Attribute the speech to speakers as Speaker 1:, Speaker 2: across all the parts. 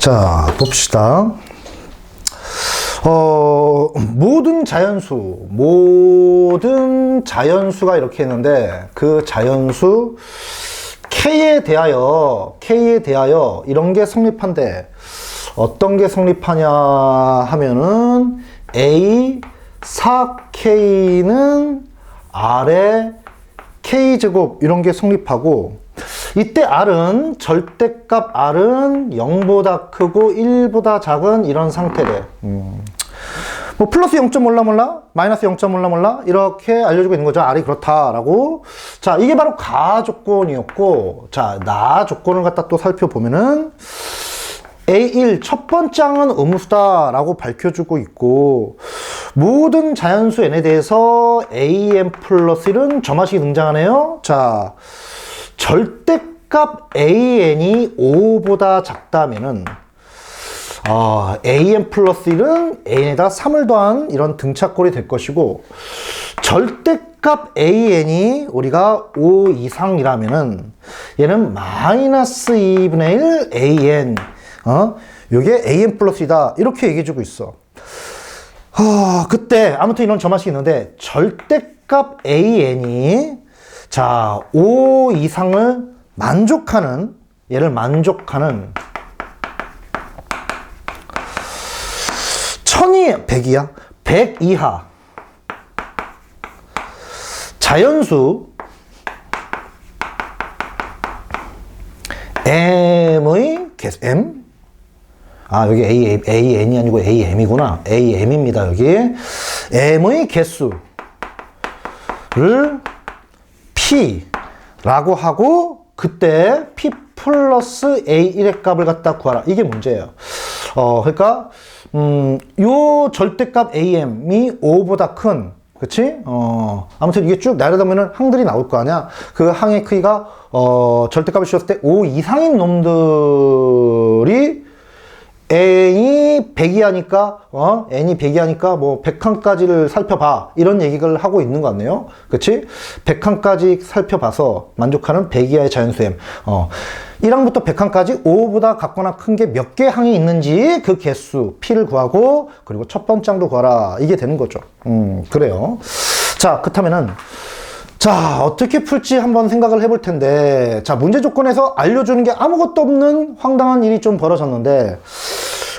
Speaker 1: 자, 봅시다. 모든 자연수가 이렇게 했는데, 그 자연수 K에 대하여 이런 게 성립한데, 어떤 게 성립하냐 하면은, A 4K는 R의 K제곱, 이런 게 성립하고, 이때 R은, 절대값 R은 0보다 크고 1보다 작은 이런 상태래. 뭐 플러스 0점 몰라 마이너스 0점 몰라 이렇게 알려주고 있는 거죠. R이 그렇다라고. 자, 이게 바로 가 조건이었고, 자, 나 조건을 갖다 또 살펴보면은 A1 첫 번째 항은 음수다라고 밝혀주고 있고, 모든 자연수 n에 대해서 an 플러스 1은 점화식이 등장하네요. 자, 절대값 an이 5보다 작다면은 an 플러스 1은 an에다 3을 더한 이런 등차꼴이 될 것이고, 절대값 an이 우리가 5 이상이라면은 얘는 마이너스 2분의 1 an, 요게 an 플러스 2다 이렇게 얘기해주고 있어. 그때 아무튼 이런 점화식이 있는데, 절대값 an이 자 5 이상을 만족하는, 얘를 만족하는 1000이 100이야 100 이하 자연수 m의 개수 m, 여기 an이 아니고 am이구나. am입니다. 여기 m의 개수를 p라고 하고, 그때 p 플러스 a1의 값을 갖다 구하라. 이게 문제예요. 그러니까 요 절대값 am이 5보다 큰, 그치? 아무튼 이게 쭉 내려다보면은 항들이 나올 거 아니야? 그 항의 크기가, 절대값을 씌웠을 때 5 이상인 놈들이 n이 100이 하니까, n이 100이 하니까 뭐 100칸까지를 살펴봐. 이런 얘기를 하고 있는 것 같네요. 그치? 100칸까지 살펴봐서 만족하는 100 이하의 자연수 m. 1항부터 100항까지 5보다 같거나 큰 게 몇 개 항이 있는지 그 개수 p를 구하고, 그리고 첫 번째 항도 구하라. 이게 되는 거죠. 그래요. 자, 그렇다면은 자, 어떻게 풀지 한번 생각을 해볼 텐데, 자, 문제 조건에서 알려주는 게 아무것도 없는 황당한 일이 좀 벌어졌는데,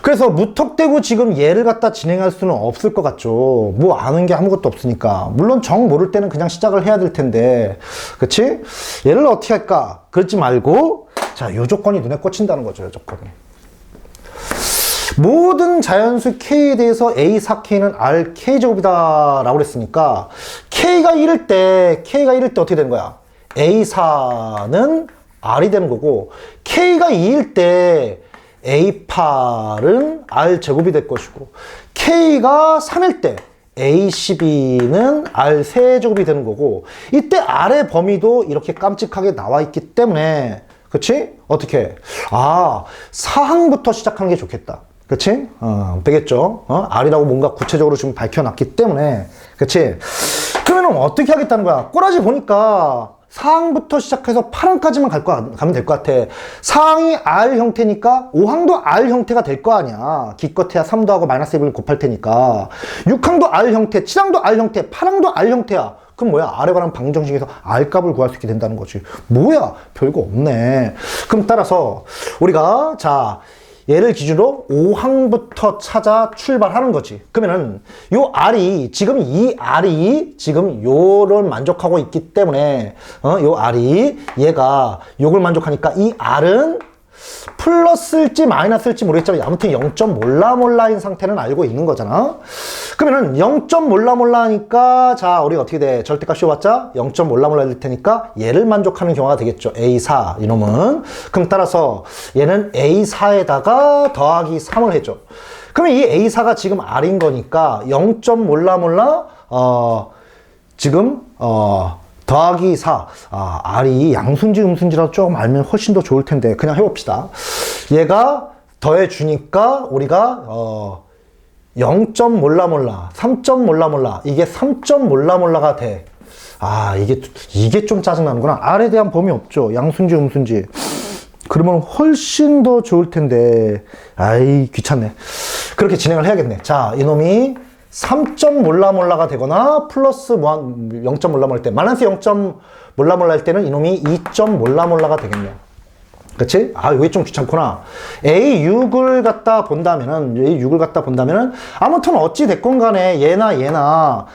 Speaker 1: 그래서 무턱대고 지금 얘를 갖다 진행할 수는 없을 것 같죠. 뭐 아는 게 아무것도 없으니까. 물론 정 모를 때는 그냥 시작을 해야 될 텐데, 그치? 얘를 어떻게 할까? 그러지 말고, 자, 요 조건이 눈에 꽂힌다는 거죠, 요 조건이. 모든 자연수 K에 대해서 A4K는 RK제곱이다 라고 그랬으니까, K가 1일 때 어떻게 되는 거야? A4는 R이 되는 거고, K가 2일 때 A8은 R제곱이 될 것이고, K가 3일 때 A12는 R3제곱이 되는 거고, 이때 R의 범위도 이렇게 깜찍하게 나와 있기 때문에, 그치? 어떻게? 사항부터 시작하는 게 좋겠다. 그치? 되겠죠? R이라고 뭔가 구체적으로 지금 밝혀놨기 때문에. 그치? 그러면 어떻게 하겠다는 거야? 꼬라지 보니까 사항부터 시작해서 8항까지만 가면 될 것 같아. 사항이 R 형태니까 5항도 R 형태가 될 거 아니야. 기껏해야 3도 하고 마이너스 1을 곱할 테니까. 6항도 R 형태, 7항도 R 형태, 8항도 R 형태야. 그럼 뭐야? R에 관한 방정식에서 R 값을 구할 수 있게 된다는 거지. 뭐야? 별거 없네. 그럼 따라서 우리가 자, 얘를 기준으로 5항부터 찾아 출발하는 거지. 그러면은 요 R이 지금 이 R이 지금 요를 만족하고 있기 때문에 요 R이 얘가 요걸 만족하니까 이 R은 플러스일지 마이너스일지 모르겠지만 아무튼 0점 몰라인 상태는 알고 있는 거잖아. 그러면은 0점 몰라 하니까 자, 우리가 어떻게 돼? 절대값 씌워봤자 0점 몰라 될 테니까 얘를 만족하는 경우가 되겠죠. A4 이놈은. 그럼 따라서 얘는 A4에다가 더하기 3을 해줘. 그러면 이 A4가 지금 R인 거니까 0점 몰라 지금 더하기 4. R이 양순지 음순지라도 조금 알면 훨씬 더 좋을 텐데 그냥 해봅시다. 얘가 더해주니까 우리가 0점 몰라 3점 몰라 이게 3점 몰라가 돼. 이게 좀 짜증나는구나. R에 대한 범위 없죠. 양순지 음순지. 그러면 훨씬 더 좋을 텐데, 아이, 귀찮네. 그렇게 진행을 해야겠네. 자, 이놈이 3점 몰라몰라가 되거나 플러스 뭐 0점 몰라몰라 할 때, 마이너스 0점 몰라몰라 할 때는 이놈이 2점 몰라몰라가 되겠네요. 그치? 아, 이게 좀 귀찮구나. A6을 갖다 본다면은, 아무튼 어찌됐건 간에 얘나,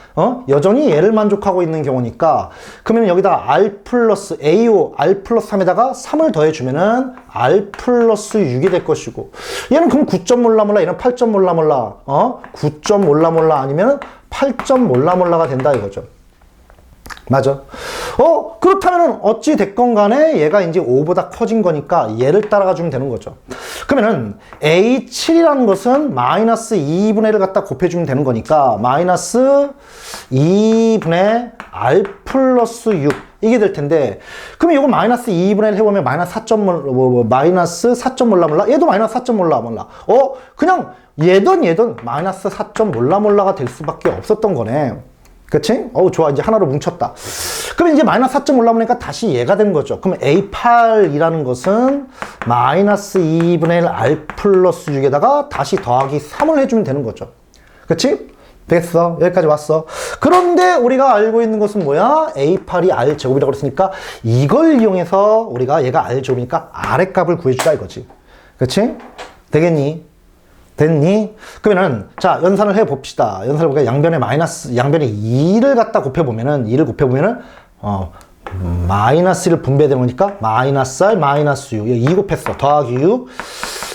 Speaker 1: 여전히 얘를 만족하고 있는 경우니까, 그러면 여기다 R 플러스 A5, R 플러스 3에다가 3을 더해주면은, R 플러스 6이 될 것이고, 얘는 그럼 9점 몰라몰라, 얘는 8점 몰라몰라, 9점 몰라몰라 아니면 8점 몰라몰라가 된다 이거죠. 맞아. 그렇다면은 어찌 됐건 간에 얘가 이제 5보다 커진 거니까 얘를 따라가 주면 되는 거죠. 그러면은 A7이라는 것은 마이너스 2분의 1을 갖다 곱해주면 되는 거니까 마이너스 2분의 R 플러스 6 이게 될 텐데, 그러면 이거 마이너스 2분의 1 해보면 마이너스 4점 마이너스 4점 몰라몰라, 얘도 마이너스 4점 몰라몰라. 그냥 얘든 마이너스 4점 몰라몰라가 될 수밖에 없었던 거네. 그치? 좋아. 이제 하나로 뭉쳤다. 그럼 이제 마이너스 4점 올라오니까 다시 얘가 된 거죠. 그럼 A8이라는 것은 마이너스 2분의 1 R 플러스 6에다가 다시 더하기 3을 해주면 되는 거죠. 그치? 됐어. 여기까지 왔어. 그런데 우리가 알고 있는 것은 뭐야? A8이 R 제곱이라고 그랬으니까 이걸 이용해서 우리가 얘가 R 제곱이니까 R의 값을 구해주자 이거지. 그치? 되겠니? 됐니? 그러면은, 자, 연산을 해봅시다. 연산을 해볼까? 양변에 2를 갖다 곱해보면은, 마이너스 1을 분배되는 거니까, 마이너스 R, 마이너스 6. 2 곱했어. 더하기 6.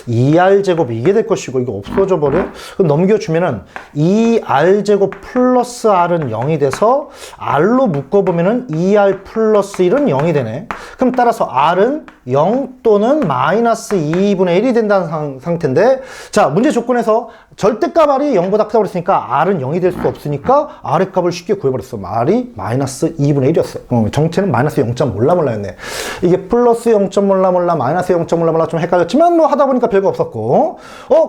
Speaker 1: 2R제곱 이게 될 것이고, 이거 없어져 버려? 그럼 넘겨주면은, 2R제곱 플러스 R은 0이 돼서, R로 묶어보면은, 2R 플러스 1은 0이 되네. 그럼 따라서 R은 0 또는 마이너스 2분의 1이 된다는 상태인데, 자, 문제 조건에서 절대값 R이 0보다 크다고 그랬으니까 R은 0이 될 수 없으니까 R의 값을 쉽게 구해버렸어. R이 마이너스 2분의 1이었어. 정체는 마이너스 0점 몰라몰라였네. 이게 플러스 0점 몰라몰라, 마이너스 0점 몰라몰라 좀 헷갈렸지만 뭐 하다 보니까 별거 없었고,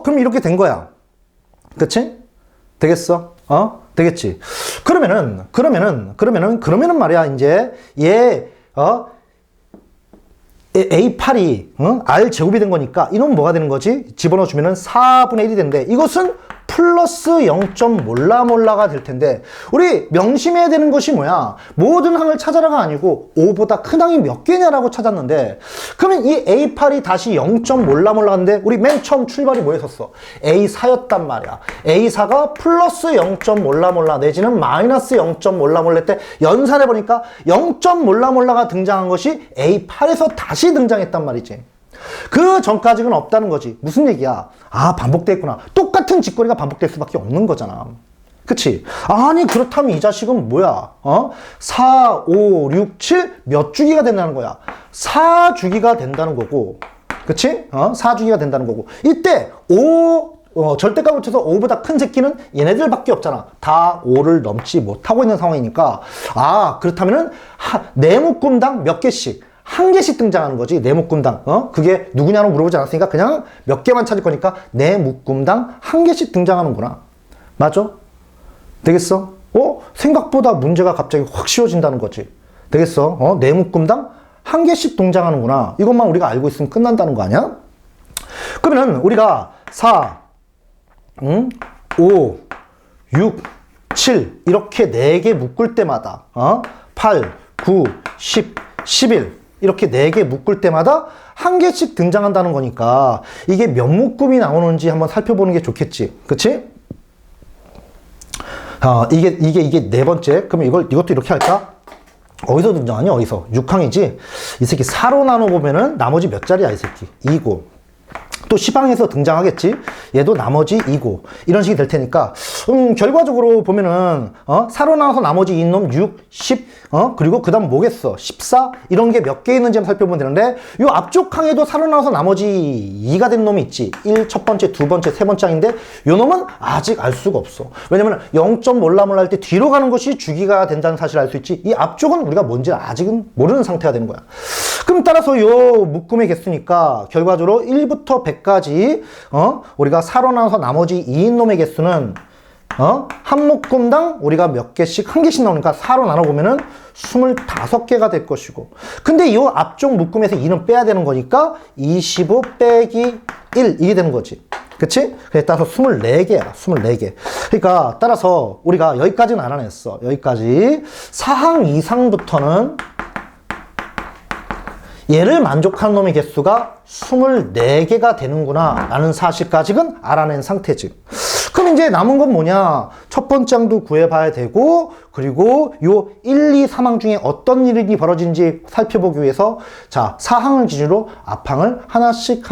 Speaker 1: 그럼 이렇게 된 거야. 그치? 되겠어? 되겠지? 그러면은 말이야, 이제 얘, A8이 R 제곱이 된 거니까 이놈 뭐가 되는 거지? 집어넣어주면은 4분의 1이 되는데 이것은 플러스 0점 몰라몰라가 될 텐데, 우리 명심해야 되는 것이 뭐야? 모든 항을 찾아라가 아니고 5보다 큰 항이 몇 개냐라고 찾았는데, 그러면 이 A8이 다시 0점 몰라몰라인데 우리 맨 처음 출발이 뭐였었어? A4였단 말이야. A4가 플러스 0점 몰라몰라 내지는 마이너스 0점 몰라몰라 때 연산해보니까 0점 몰라몰라가 등장한 것이 A8에서 다시 등장했단 말이지. 그 전까지는 없다는 거지. 무슨 얘기야? 반복됐구나. 똑같은 짓거리가 반복될 수밖에 없는 거잖아. 그치? 아니, 그렇다면 이 자식은 뭐야? 4, 5, 6, 7 몇 주기가 된다는 거야? 4주기가 된다는 거고. 그치? 4주기가 된다는 거고. 이때 5, 절대값 붙여서 5보다 큰 새끼는 얘네들밖에 없잖아. 다 5를 넘지 못하고 있는 상황이니까. 그렇다면은 네 묶음당 몇 개씩? 한 개씩 등장하는 거지. 네 묶음당. 그게 누구냐고 물어보지 않았으니까 그냥 몇 개만 찾을 거니까 네 묶음당 한 개씩 등장하는구나. 맞아? 되겠어? 생각보다 문제가 갑자기 확 쉬워진다는 거지. 되겠어? 네 묶음당 한 개씩 등장하는구나. 이것만 우리가 알고 있으면 끝난다는 거 아니야? 그러면 우리가 4, 5, 6, 7 이렇게 4개 묶을 때마다 8, 9, 10, 11 이렇게 4개 묶을 때마다 한 개씩 등장한다는 거니까 이게 몇 묶음이 나오는지 한번 살펴보는 게 좋겠지. 그치? 이게 네 번째. 그러면 이것도 이렇게 할까? 어디서 등장하냐? 어디서? 6항이지? 이 새끼 4로 나눠보면은 나머지 몇 자리야, 이 새끼? 2고. 또 시방에서 등장하겠지? 얘도 나머지 2고. 이런 식이 될 테니까, 결과적으로 보면은, 4로 나눠서 나머지 이놈 6, 10, 그리고 그 다음 뭐겠어? 14? 이런 게 몇 개 있는지 한번 살펴보면 되는데, 요 앞쪽 항에도 4로 나눠서 나머지 2가 된 놈이 있지. 1, 첫 번째, 두 번째, 세 번째 항인데, 요 놈은 아직 알 수가 없어. 왜냐면 0점 몰라몰라 할 때 뒤로 가는 것이 주기가 된다는 사실을 알 수 있지. 이 앞쪽은 우리가 뭔지 아직은 모르는 상태가 되는 거야. 그럼 따라서 요 묶음의 개수니까, 결과적으로 1부터 100까지, 우리가 4로 나눠서 나머지 2인 놈의 개수는 한 묶음당 우리가 몇 개씩, 한 개씩 나오니까 4로 나눠보면은 25개가 될 것이고. 근데 이 앞쪽 묶음에서 2는 빼야 되는 거니까 25 빼기 1, 이게 되는 거지. 그치? 그래, 따라서 24개야, 24개. 그러니까, 따라서 우리가 여기까지는 알아냈어. 여기까지. 사항 이상부터는 얘를 만족하는 놈의 개수가 24개가 되는구나 라는 사실까지는 알아낸 상태지. 그럼 이제 남은 건 뭐냐? 첫 번째 항도 구해봐야 되고, 그리고 요 1, 2, 3항 중에 어떤 일이 벌어진지 살펴보기 위해서, 자, 4항을 기준으로 앞항을 하나씩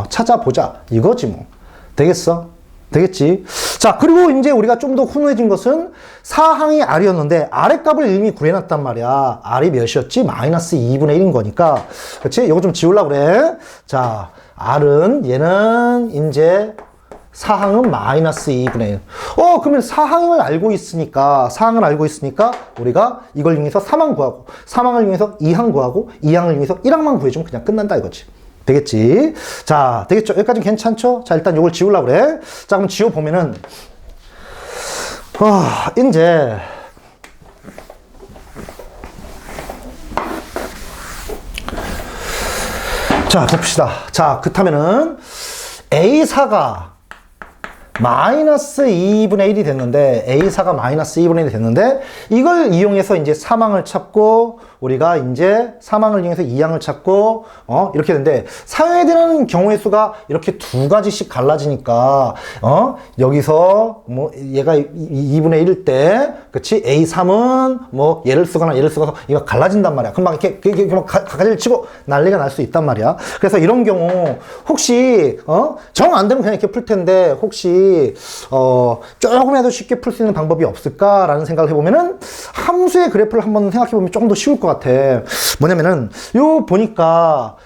Speaker 1: 찾아보자. 이거지 뭐. 되겠어? 되겠지? 자, 그리고 이제 우리가 좀 더 훈훈해진 것은 4항이 R이었는데 R의 값을 이미 구해놨단 말이야. R이 몇이었지? 마이너스 2분의 1인 거니까. 그렇지? 이거 좀 지우려고 그래. 자, R은 얘는 이제 4항은 마이너스 2분의 1. 그러면 4항을 알고 있으니까 우리가 이걸 이용해서 3항 구하고, 3항을 이용해서 2항 구하고, 2항을 이용해서 1항만 구해주면 그냥 끝난다 이거지. 되겠지? 자, 되겠죠? 여기까지는 괜찮죠? 자, 일단 이걸 지우려고 그래. 자, 그럼 지워보면은, 이제, 자, 봅시다. 자, 그렇다면은, A4가 마이너스 2분의 1이 됐는데, A4가 마이너스 2분의 1이 됐는데, 이걸 이용해서 이제 3항을 찾고, 우리가 이제 3항을 이용해서 2항을 찾고, 이렇게 되는데, 사용해야 되는 경우의 수가 이렇게 두 가지씩 갈라지니까, 여기서, 뭐, 얘가 2분의 1일 때, 그치? A3은 뭐, 얘를 쓰거나 이거 갈라진단 말이야. 그럼 막 이렇게 막 가지를 치고 난리가 날 수 있단 말이야. 그래서 이런 경우, 혹시, 정 안 되면 그냥 이렇게 풀 텐데, 혹시, 조금이라도 쉽게 풀 수 있는 방법이 없을까라는 생각을 해보면은, 함수의 그래프를 한번 생각해보면 조금 더 쉬울 것 같아. 뭐냐면은, 요 보니까,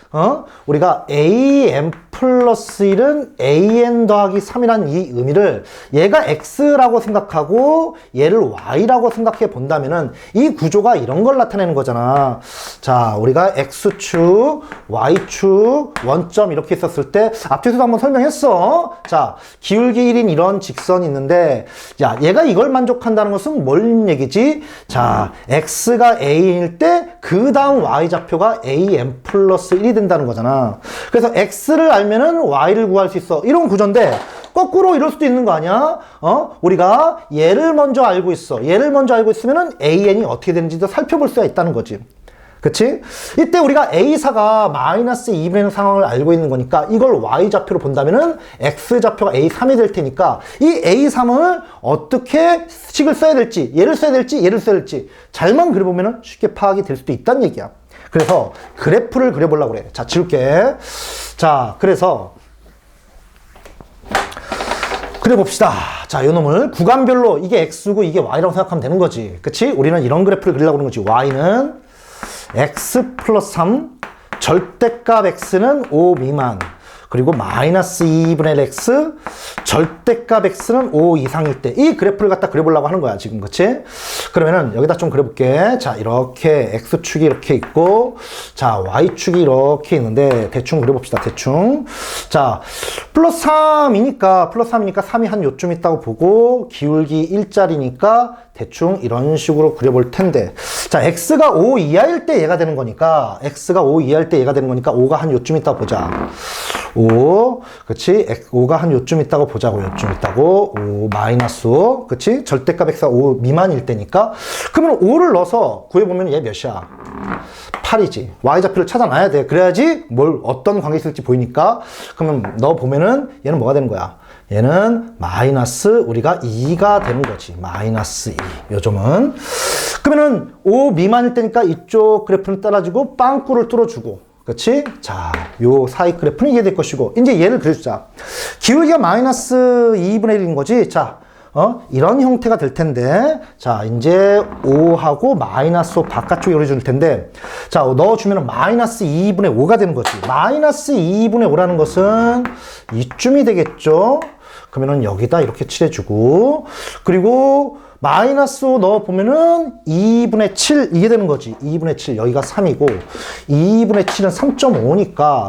Speaker 1: 우리가 am 플러스 1은 an 더하기 3이라는 이 의미를 얘가 x라고 생각하고 얘를 y라고 생각해 본다면은 이 구조가 이런 걸 나타내는 거잖아. 자, 우리가 x축, y축, 원점 이렇게 있었을 때 앞에서도 한번 설명했어. 자, 기울기 1인 이런 직선이 있는데, 야, 얘가 이걸 만족한다는 것은 뭔 얘기지? 자, x가 a일 때 그 다음 y좌표가 am 플러스 1이 된다는 거잖아. 그래서 x를 알면은 y를 구할 수 있어. 이런 구조인데, 거꾸로 이럴 수도 있는 거 아니야? 우리가 얘를 먼저 알고 있어. 얘를 먼저 알고 있으면은 an이 어떻게 되는지도 살펴볼 수가 있다는 거지. 그치? 이때 우리가 A4가 마이너스 2분의 1 상황을 알고 있는 거니까 이걸 Y좌표로 본다면은 X좌표가 A3이 될 테니까 이 A3을 어떻게 식을 써야 될지, 얘를 써야 될지, 얘를 써야 될지 잘만 그려보면은 쉽게 파악이 될 수도 있다는 얘기야. 그래서 그래프를 그려보려고 그래. 자, 지울게. 자, 그래서 그려봅시다. 자, 요 놈을 구간별로 이게 X고 이게 Y라고 생각하면 되는 거지. 그치? 우리는 이런 그래프를 그리려고 하는 거지. Y는 x 플러스 3, 절대값 x는 5 미만, 그리고 마이너스 2분의 1 x, 절대값 x는 5 이상일 때 이 그래프를 갖다 그려보려고 하는 거야 지금. 그치? 그러면은 여기다 좀 그려볼게. 자, 이렇게 x축이 이렇게 있고, 자, y축이 이렇게 있는데 대충 그려봅시다. 대충. 자, 플러스 3이니까 3이 한 요쯤 있다고 보고, 기울기 1짜리니까 대충 이런 식으로 그려볼 텐데, 자, x가 5 이하일 때 얘가 되는 거니까, x가 5 이하일 때 얘가 되는 거니까 5가 한 요쯤 있다고 보자. 5, 그치? 5가 한 요쯤 있다고 보자고. 요쯤 있다고. 5 마이너스 5, 그치? 절대값 x가 5 미만일 때니까. 그러면 5를 넣어서 구해보면 얘 몇이야? 8이지. y좌표를 찾아놔야 돼. 그래야지 어떤 관계 있을지 보이니까. 그러면 넣어보면은 얘는 뭐가 되는 거야? 얘는 마이너스 우리가 2가 되는 거지. 마이너스 2. 요점은. 그러면은 5 미만일 때니까 이쪽 그래프는 따라주고 빵꾸를 뚫어주고. 그렇지? 자, 요 사이 그래프는 이게 될 것이고, 이제 얘를 그려주자. 기울기가 마이너스 2분의 1인 거지. 자, 이런 형태가 될 텐데, 자, 이제 5하고 마이너스 5 바깥쪽에 그려줄 텐데, 자, 넣어주면 마이너스 2분의 5가 되는 거지. 마이너스 2분의 5라는 것은 이쯤이 되겠죠? 그러면은 여기다 이렇게 칠해주고, 그리고 마이너스 5 넣어보면은 2분의 7 이게 되는 거지. 2분의 7 여기가 3이고 2분의 7은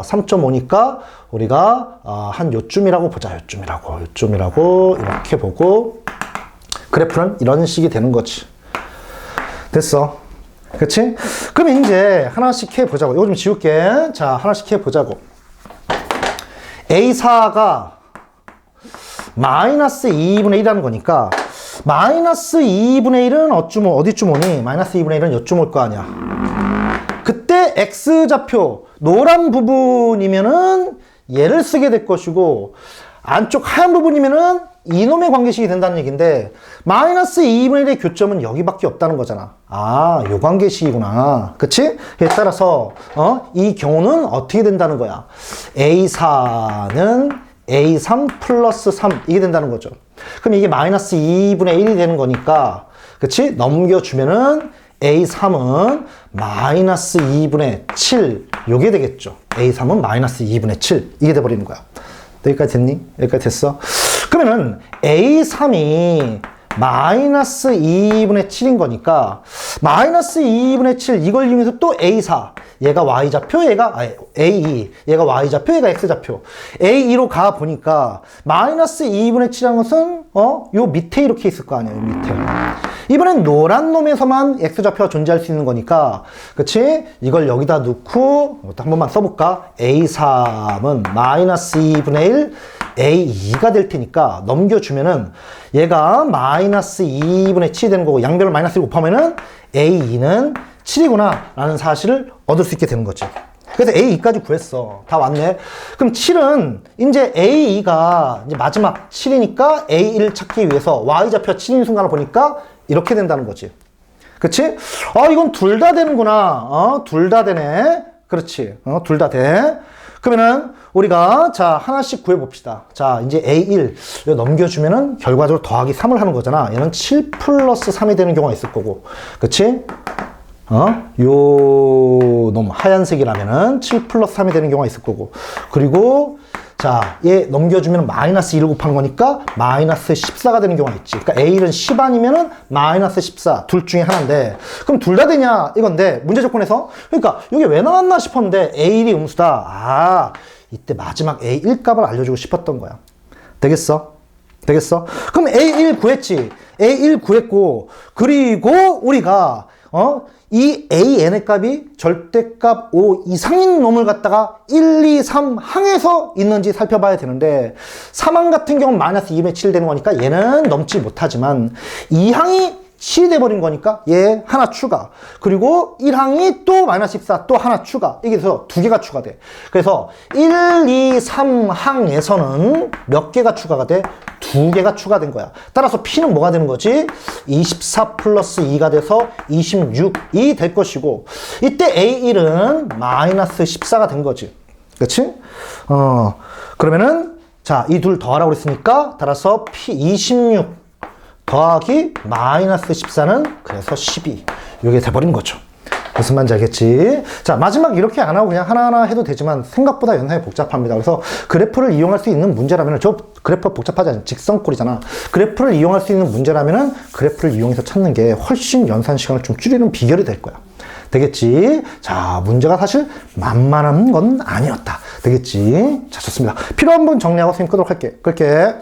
Speaker 1: 3.5니까 우리가 한 요쯤이라고 보자. 요쯤이라고 이렇게 보고 그래프는 이런 식이 되는 거지. 됐어. 그치? 그럼 이제 하나씩 해보자고. 이거 좀 지울게. 자, 하나씩 해보자고. A4가 마이너스 2분의 1이라는 거니까 마이너스 2분의 1은 어디쯤 오니? 마이너스 2분의 1은 요쯤 올 거 아니야. 그때 X좌표 노란 부분이면은 얘를 쓰게 될 것이고 안쪽 하얀 부분이면은 이놈의 관계식이 된다는 얘기인데 마이너스 2분의 1의 교점은 여기밖에 없다는 거잖아. 요 관계식이구나. 그치? 따라서 이 경우는 어떻게 된다는 거야? A4는 A3 플러스 3 이게 된다는 거죠. 그럼 이게 마이너스 2분의 1이 되는 거니까 그치? 넘겨주면은 A3은 마이너스 2분의 7 요게 되겠죠. A3은 마이너스 2분의 7 이게 돼버리는 거야. 여기까지 됐니? 여기까지 됐어? 그러면은 A3이 마이너스 2분의 7인 거니까 마이너스 2분의 7 이걸 이용해서 또 A4 얘가 Y좌표 A2 얘가 Y좌표 얘가 X좌표 A2로 가 보니까 마이너스 2분의 7이라는 것은 요 밑에 이렇게 있을 거 아니에요. 밑에 이번엔 노란 놈에서만 X좌표가 존재할 수 있는 거니까 그치? 이걸 여기다 넣고 한 번만 써볼까? A3은 마이너스 2분의 1 A2가 될 테니까 넘겨주면은 얘가 마이너스 2분의 7이 되는 거고 양변을 마이너스 1 곱하면은 A2는 7이구나 라는 사실을 얻을 수 있게 되는 거지. 그래서 A2까지 구했어. 다 왔네. 그럼 7은 이제 A2가 이제 마지막 7이니까 A1을 찾기 위해서 Y좌표 7인 순간을 보니까 이렇게 된다는 거지. 그치? 이건 둘 다 되는구나. 둘 다 되네. 그렇지. 둘 다 돼. 그러면은 우리가 자 하나씩 구해봅시다. 자 이제 A1 넘겨주면은 결과적으로 더하기 3을 하는 거잖아. 얘는 7 플러스 3이 되는 경우가 있을 거고 그치? 요 놈 하얀색이라면은 7 플러스 3이 되는 경우가 있을 거고 그리고 자, 얘 넘겨주면 마이너스 1을 곱한 거니까 마이너스 14가 되는 경우가 있지. 그러니까 A1은 10 아니면은 마이너스 14 둘 중에 하나인데 그럼 둘 다 되냐 이건데 문제 조건에서 그러니까 이게 왜 나왔나 싶었는데 A1이 음수다. 이때 마지막 A1 값을 알려주고 싶었던 거야. 되겠어? 그럼 A1 구했지. A1 구했고 그리고 우리가 이 AN의 값이 절대값 5 이상인 놈을 갖다가 1, 2, 3 항에서 있는지 살펴봐야 되는데 3항 같은 경우는 마이너스 2분의 7 되는 거니까 얘는 넘지 못하지만 2항이 7이 돼버린 거니까 얘 하나 추가 그리고 1항이 또 마이너스 14 또 하나 추가 이게 돼서 두 개가 추가돼. 그래서 1, 2, 3항에서는 몇 개가 추가가 돼? 두 개가 추가된 거야. 따라서 P는 뭐가 되는 거지? 24 플러스 2가 돼서 26이 될 것이고 이때 A1은 마이너스 14가 된 거지. 그치? 그러면은 자, 이 둘 더하라고 그랬으니까 따라서 P 26 더하기 마이너스 14는 그래서 12 이게 돼버린 거죠. 무슨 말인지 알겠지? 자, 마지막 이렇게 안 하고 그냥 하나하나 해도 되지만 생각보다 연산이 복잡합니다. 그래서 그래프를 이용할 수 있는 문제라면 저 그래프 복잡하지 않아요. 직선꼴이잖아. 그래프를 이용할 수 있는 문제라면은 그래프를 이용해서 찾는 게 훨씬 연산 시간을 좀 줄이는 비결이 될 거야. 되겠지? 자, 문제가 사실 만만한 건 아니었다. 되겠지? 자, 좋습니다. 필요한 분 정리하고 선생님 끄도록 할게. 끌게.